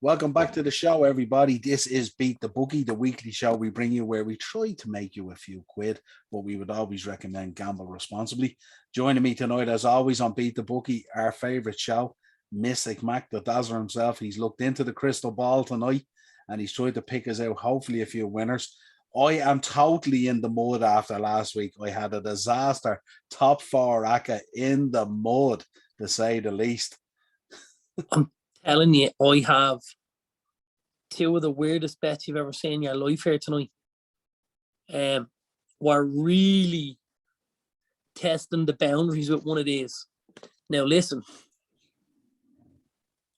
Welcome back to the show, everybody. This is Beat the Bookie, the weekly show we bring you where we try to make you a few quid, but we would always recommend gamble responsibly. Joining me tonight, as always, on Beat the Bookie, our favourite show, Mystic Mac, the Dazzler himself. He's looked into the crystal ball tonight and he's tried to pick us out, hopefully, a few winners. I am totally in the mud after last week. I had a disaster top four racket in the mud, to say the least. I'm telling you, I have two of the weirdest bets you've ever seen in your life here tonight. We're really testing the boundaries with one of these. Now listen,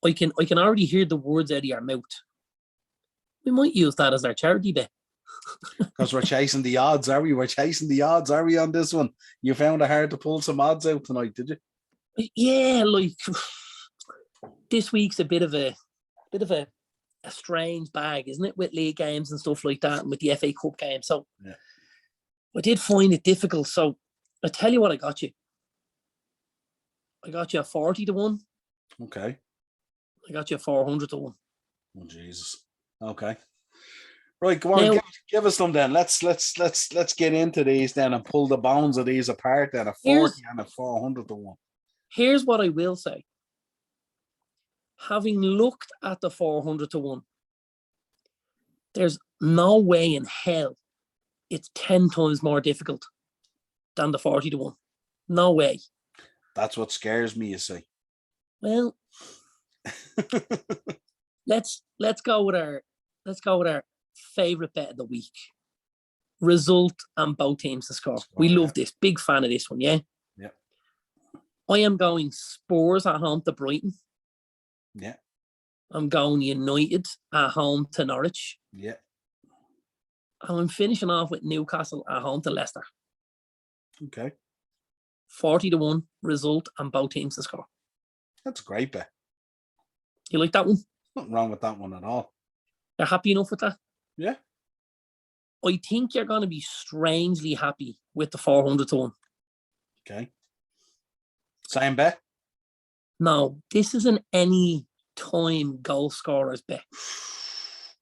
I can already hear the words out of your mouth. We might use that as our charity bet. Because we're chasing the odds, are we? We're chasing the odds, are we, on this one? You found it hard to pull some odds out tonight, did you? Yeah, like this week's a bit of a strange bag, isn't it? With league games and stuff like that, and with the FA Cup game. So yeah. I did find it difficult. So I tell you what, I got you. I got you a 40 to 1. Okay. I got you a 400 to 1. Oh Jesus. Okay. Right, go on, now, give us them then. Let's get into these then and pull the bones of these apart then. A 40 and a 400 to 1. Here's what I will say. Having looked at the 400 to 1, there's no way in hell it's 10 times more difficult than the 40 to 1. No way. That's what scares me, you see. Well, let's go with our favorite bet of the week. Result and both teams to score. We love this. Big fan of this one, yeah? Yeah. I am going Spurs at home to Brighton. Yeah. I'm going United at home to Norwich. Yeah. And I'm finishing off with Newcastle at home to Leicester. Okay. 40 to 1 result and both teams to score. That's a great bet. You like that one? Nothing wrong with that one at all. You're happy enough with that? Yeah. I think you're going to be strangely happy with the 400 to 1. Okay. Same bet? No, this is an any time goal scorers bet.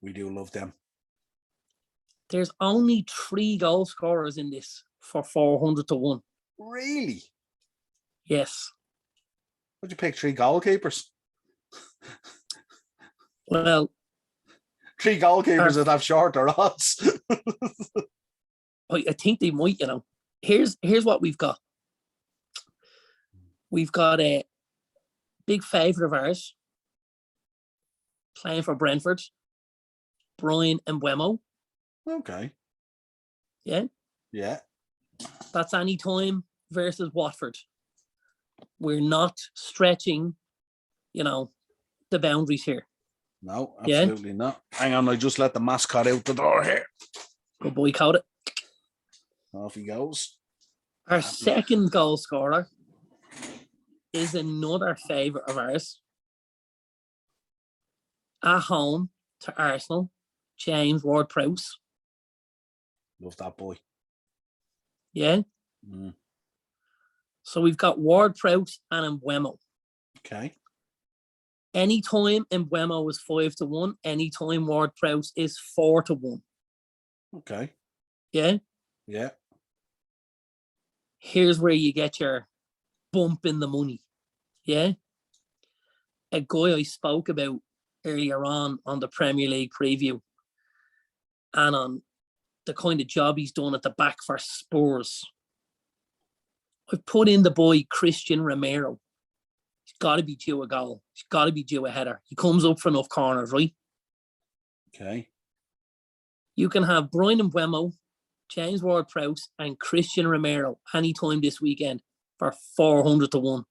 We do love them. There's only 3 goal scorers in this for 400 to 1. Really? Yes. Would you pick 3 goalkeepers? Well, 3 goalkeepers that have shorter odds. I think they might, you know. Here's what we've got. We've got a big favourite of ours playing for Brentford, Brian Mbeumo. Okay. Yeah? Yeah. That's any time versus Watford. We're not stretching, the boundaries here. No, absolutely not. Hang on, I just let the mascot out the door here. Go boycott it. Off he goes. Our second goal scorer is another favourite of ours. At home to Arsenal, James Ward-Prowse. Love that boy. Yeah? Mm. So we've got Ward-Prowse and Mbeumo. Okay. Anytime Mbeumo is 5 to 1, anytime Ward-Prowse is 4 to 1. Okay. Yeah? Yeah. Here's where you get your bump in the money. Yeah? A guy I spoke about earlier on the Premier League preview and on the kind of job he's done at the back for Spurs. I've put in the boy Christian Romero. He's got to be due a goal. He's got to be due a header. He comes up for enough corners, right? Okay. You can have Brian Mbeumo, James Ward-Prowse, and Christian Romero anytime this weekend for 400 to 1.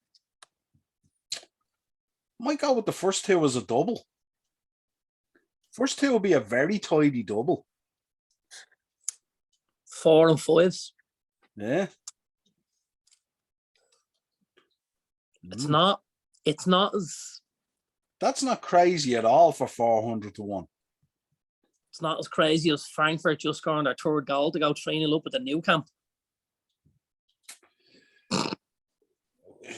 Might go with the first 2 as a double. First 2 will be a very tidy double. 4 and 5s. Yeah. It's not as... That's not crazy at all for 400 to 1. It's not as crazy as Frankfurt just scoring their 3rd goal to go 3-0 up at the new camp.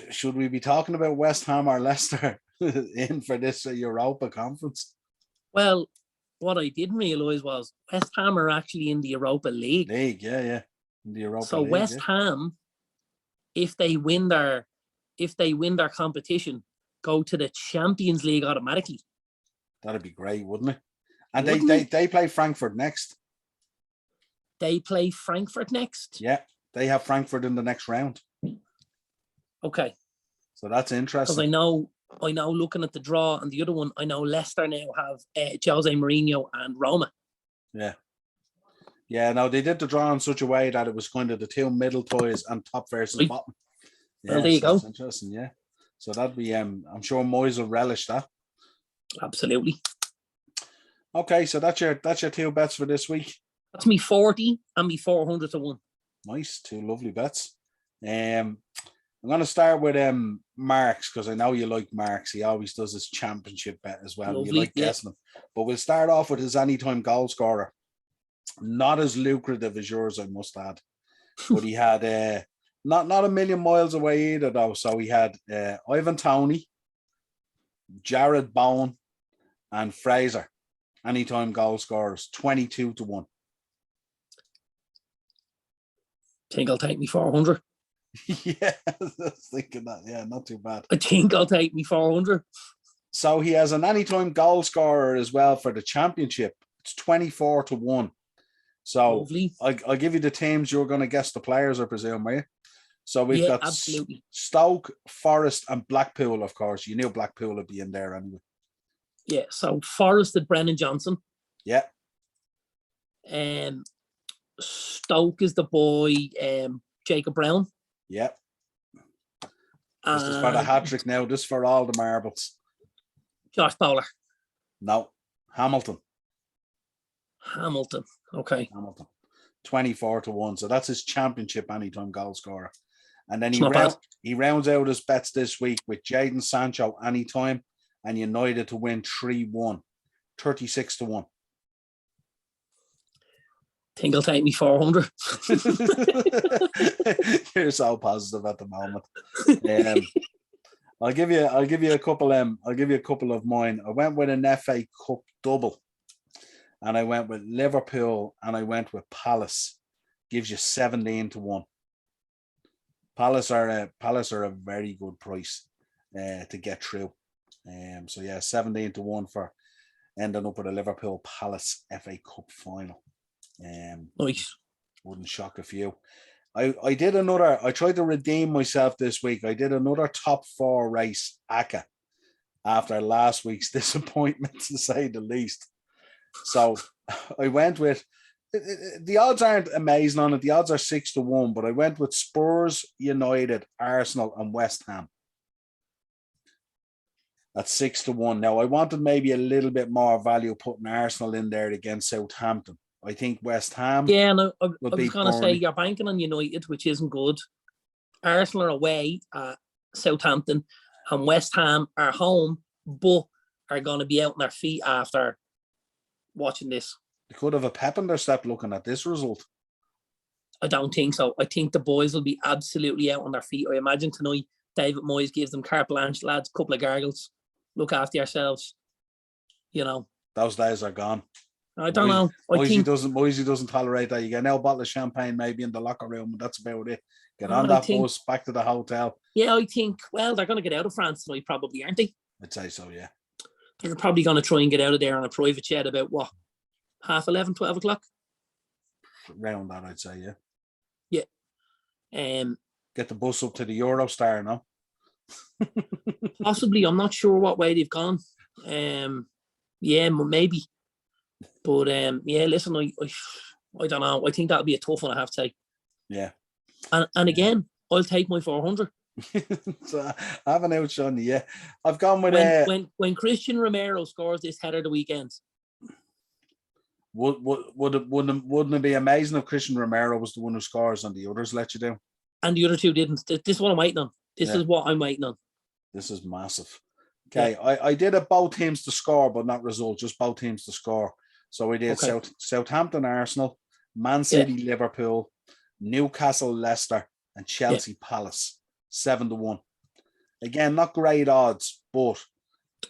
Should we be talking about West Ham or Leicester in for this Europa Conference? Well, what I didn't realise was West Ham are actually in the Europa League. Yeah. In the Europa So League. West Ham, if they win their competition, go to the Champions League automatically. That'd be great, wouldn't it? And Wouldn't they play Frankfurt next. They play Frankfurt next? Yeah, they have Frankfurt in the next round. Okay. So that's interesting. Because I know looking at the draw and the other one, I know Leicester now have Jose Mourinho and Roma. Yeah, no, they did the draw in such a way that it was kind of the two middle toys and top versus Right. bottom. Yeah, Well, there you go. That's interesting, yeah. So that'd be, I'm sure Moyes will relish that. Absolutely. Okay, so that's your two bets for this week. That's me 40 and me 400 to 1. Nice, two lovely bets. I'm going to start with Marks, because I know you like Marks. He always does his championship bet as well. Lovely, You like guessing them. But we'll start off with his anytime goal scorer. Not as lucrative as yours, I must add. But he had not a million miles away either, though. So he had Ivan Toney, Jared Bowen, and Fraser. Anytime goal scorers, 22 to 1. Think I'll take me 400. Yeah, I was thinking that. Yeah, not too bad. I think I'll take me 400. So he has an anytime goal scorer as well for the championship. It's 24 to 1. So Lovely. I'll give you the teams. You're going to guess the players, I presume, are you? So we've got absolutely. Stoke, Forest, and Blackpool, of course. You knew Blackpool would be in there anyway. Yeah, so Forest at Brennan Johnson. Yeah. Stoke is the boy, Jacob Brown. Yeah. This is for the hat-trick now. This is for all the marbles. Josh Bowler. No. Hamilton. Okay. Hamilton. 24 to 1. So that's his championship anytime goal scorer. And then he rounds out his bets this week with Jadon Sancho anytime and United to win 3-1. 36 to 1. Think I'll take me 400. You're so positive at the moment. I'll give you a couple of mine. I went with an FA Cup double, and I went with Liverpool, and I went with Palace. Gives you 17 to 1. Palace are a very good price to get through. So yeah, 17 to 1 for ending up with a Liverpool Palace FA Cup final. Nice. Wouldn't shock a few. I tried to redeem myself this week. I did another top 4 race ACCA after last week's disappointment, to say the least. So I went with, the odds aren't amazing on it. The odds are 6 to 1, but I went with Spurs, United, Arsenal, and West Ham. That's 6 to 1. Now I wanted maybe a little bit more value putting Arsenal in there against Southampton. I think West Ham. Yeah, no, I was going to say you're banking on United, which isn't good. Arsenal are away at Southampton, and West Ham are home, but are going to be out on their feet after watching this. They could have a pep in their step looking at this result. I don't think so. I think the boys will be absolutely out on their feet. I imagine tonight David Moyes gives them carte blanche, lads, couple of gargles. Look after yourselves. You know. Those days are gone. I don't know. Moisey doesn't tolerate that. You get a bottle of champagne maybe in the locker room, and that's about it. Get on that bus back to the hotel. Yeah, I think, well, they're going to get out of France tonight, probably, aren't they? I'd say so, yeah. They're probably going to try and get out of there on a private jet about, 11:30, 12 o'clock? Around that, I'd say, yeah. Yeah. Get the bus up to the Eurostar now. Possibly. I'm not sure what way they've gone. Yeah, maybe. But yeah, listen, I don't know. I think that'll be a tough one, I have to say. Yeah. And again, I'll take my 400. So I haven't outshone you yet. I've gone with when Christian Romero scores this header the weekend. Wouldn't it be amazing if Christian Romero was the one who scores and the others let you down? And the other two didn't. This is what I'm waiting on. This is what I'm waiting on. This is massive. Okay, yeah. I did it both teams to score, but not result, just both teams to score. So we did Southampton, Arsenal, Man City, Liverpool, Newcastle, Leicester, and Chelsea, Palace. 7 to 1. Again, not great odds, but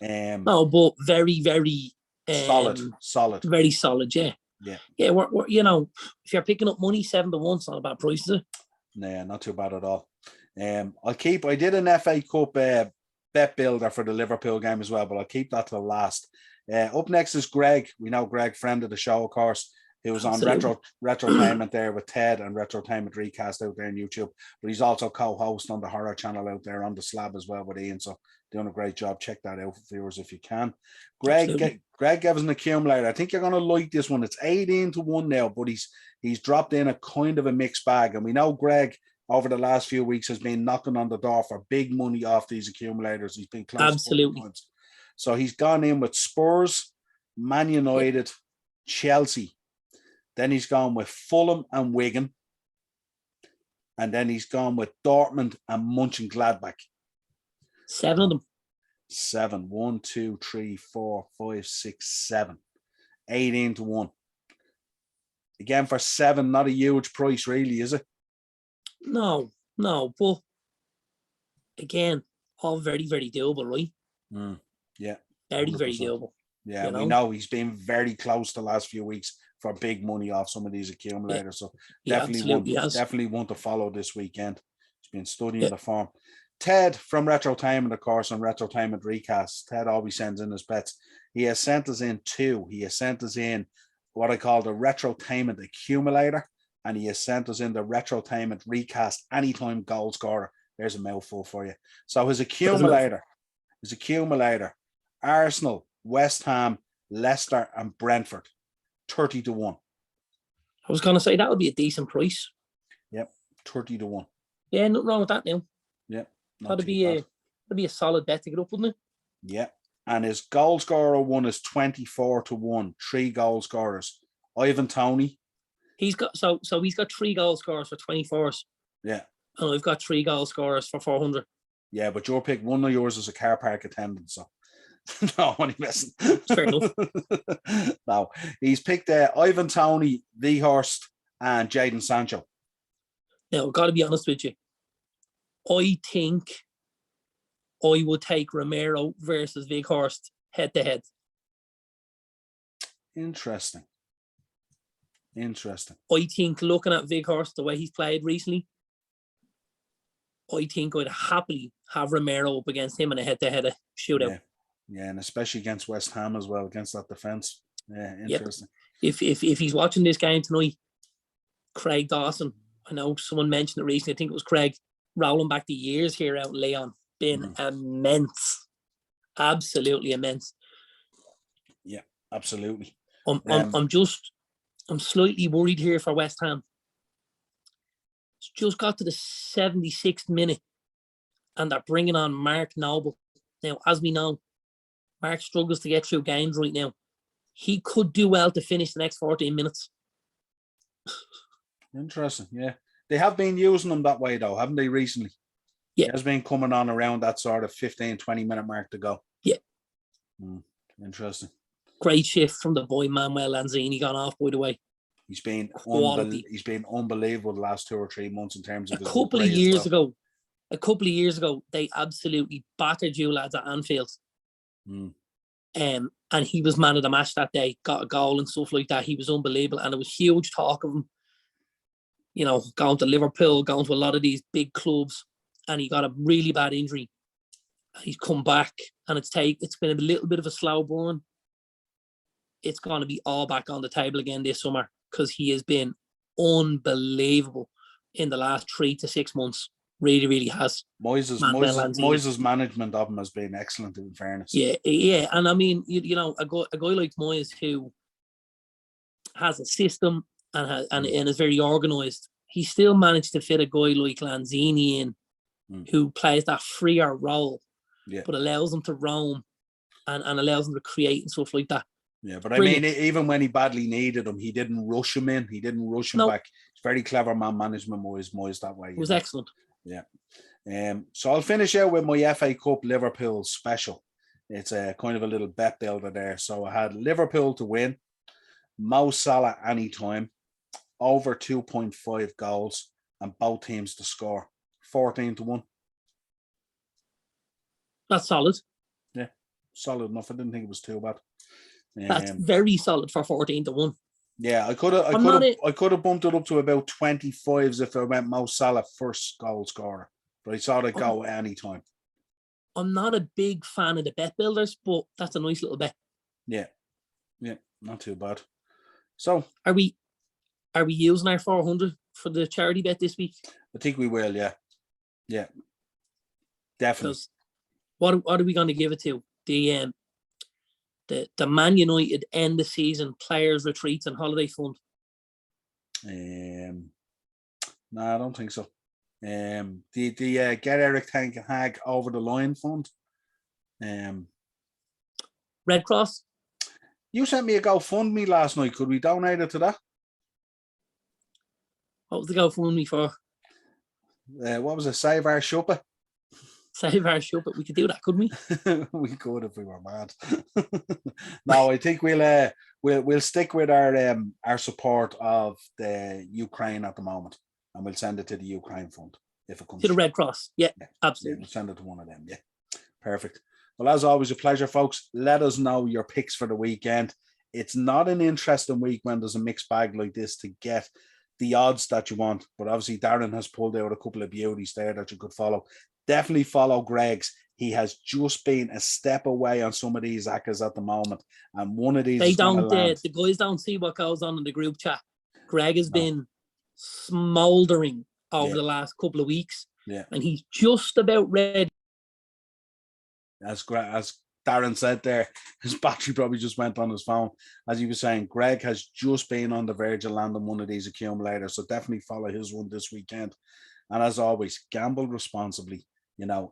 no, but very, very Solid. Very solid, yeah. Yeah. Yeah, we're if you're picking up money, 7-1, it's not a bad price, is it? Nah, not too bad at all. I did an FA Cup bet builder for the Liverpool game as well, but I'll keep that to the last. Up next is Greg. We know Greg, friend of the show, of course, who was on Retrotainment there with Ted and Retrotainment Recast out there on YouTube. But he's also co-host on the horror channel out there on the Slab as well with Ian. So doing a great job. Check that out, viewers, if you can. Greg gave us an accumulator. I think you're going to like this one. It's 18-1 now, but he's dropped in a kind of a mixed bag. And we know Greg over the last few weeks has been knocking on the door for big money off these accumulators. He's been close. Absolutely. So he's gone in with Spurs, Man United, Chelsea. Then he's gone with Fulham and Wigan. And then he's gone with Dortmund and Mönchengladbach. 7 of them. 7. 1, 2, 3, 4, 5, 6, 7. 18-1. Again, for 7, not a huge price, really, is it? No. But again, all very, very doable, right? Yeah. Very, 100%. very doable. Yeah, we know he's been very close the last few weeks for big money off some of these accumulators. So definitely want to follow this weekend. He's been studying the form. Ted from Retrotainment, of course, on Retrotainment Recast. Ted always sends in his bets. He has sent us in 2. He has sent us in what I call the Retrotainment Accumulator, and he has sent us in the Retrotainment Recast Anytime Goal Scorer. There's a mouthful for you. So his accumulator, Arsenal, West Ham, Leicester, and Brentford, 30-1. I was going to say that would be a decent price. Yep, 30-1. Yeah, nothing wrong with that now. Yep. That'd be a solid bet to get up, wouldn't it? Yeah. And his goal scorer one is 24-1. 3 goal scorers. Ivan Toney. He's got so he's got 3 goal scorers for 24s. Yeah. And I've got 3 goal scorers for 400. Yeah, but your pick, one of yours is a car park attendant, so no, only messing. Fair enough. No, he's picked Ivan Toney, Weghorst, and Jadon Sancho. Now, I've got to be honest with you. I think I would take Romero versus Weghorst head to head. Interesting. I think looking at Weghorst, the way he's played recently, I think I'd happily have Romero up against him in a head-to-head shootout. Yeah, and especially against West Ham as well, against that defence. Yeah, interesting. Yep. If he's watching this game tonight, Craig Dawson, I know someone mentioned it recently, I think it was Craig, rolling back the years here out in Leon, been immense. Absolutely immense. Yeah, absolutely. I'm slightly worried here for West Ham. It's just got to the 76th minute and they're bringing on Mark Noble. Now, as we know, Mark struggles to get through games right now. He could do well to finish the next 14 minutes. Interesting, yeah. They have been using them that way, though, haven't they, recently? Yeah. It has been coming on around that sort of 15, 20-minute mark to go. Yeah. Interesting. Great shift from the boy Manuel Lanzini, gone off, by the way. He's been unbelievable the last 2 or 3 months in terms of a couple of years ago, they absolutely battered you lads at Anfield. And he was man of the match that day, got a goal and stuff like that. He was unbelievable, and there was huge talk of him, you know, going to Liverpool, going to a lot of these big clubs, and he got a really bad injury. He's come back, and it's been a little bit of a slow burn. It's going to be all back on the table again this summer because he has been unbelievable in the last 3 to 6 months. Really, really has. Moyes' management of him has been excellent, in fairness. Yeah. And I mean, you know, a guy like Moyes who has a system and is very organised, he still managed to fit a guy like Lanzini in who plays that freer role, but allows him to roam and allows him to create and stuff like that. Yeah, but brilliant. I mean, even when he badly needed him, he didn't rush him in. He didn't rush him back. It's very clever man management, Moyes that way. It was excellent. Yeah. So I'll finish out with my FA Cup Liverpool special. It's a kind of a little bet builder there. So I had Liverpool to win, Mo Salah anytime, over 2.5 goals, and both teams to score. 14-1. That's solid. Yeah, solid enough. I didn't think it was too bad. That's very solid for 14-1. Yeah, I could have bumped it up to about 25s if I went Mo Salah first goal scorer, but I thought I'd go at any time. I'm not a big fan of the bet builders, but that's a nice little bet. Yeah, not too bad. So are we using our 400 for the charity bet this week? I think we will. Yeah, definitely. What are we going to give it to? The Man United end the season players retreats and holiday fund. No, I don't think so. The get Eric Ten Hag over the line fund. Red Cross. You sent me a GoFundMe last night. Could we donate it to that? What was the GoFundMe for? What was it? Save our shopper. Save our shopper. We could do that, couldn't we? We could if we were mad. No, I think we'll stick with our support of the Ukraine at the moment, and we'll send it to the Ukraine fund if it comes to the Red Cross. Yeah, absolutely. Yeah, we'll send it to one of them. Yeah, perfect. Well, as always, a pleasure, folks. Let us know your picks for the weekend. It's not an interesting week when there's a mixed bag like this to get the odds that you want, but obviously Darren has pulled out a couple of beauties there that you could follow. Definitely follow Greg's. He has just been a step away on some of these actors at the moment, and one of these the guys don't see what goes on in the group chat. Greg has been smouldering over the last couple of weeks, and he's just about ready. As Darren said there, his battery probably just went on his phone. As he was saying, Greg has just been on the verge of landing one of these accumulators, so definitely follow his one this weekend. And as always, gamble responsibly.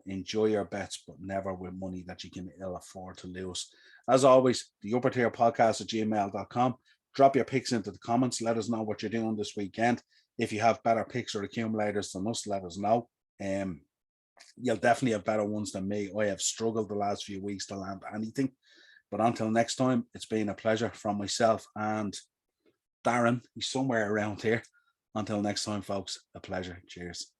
Enjoy your bets, but never with money that you can ill afford to lose. As always, the upper tier podcast at gmail.com. Drop your picks into the comments. Let us know what you're doing this weekend. If you have better picks or accumulators than us, let us know. You'll definitely have better ones than me. I have struggled the last few weeks to land anything. But until next time, it's been a pleasure from myself and Darren. He's somewhere around here. Until next time, folks, a pleasure. Cheers.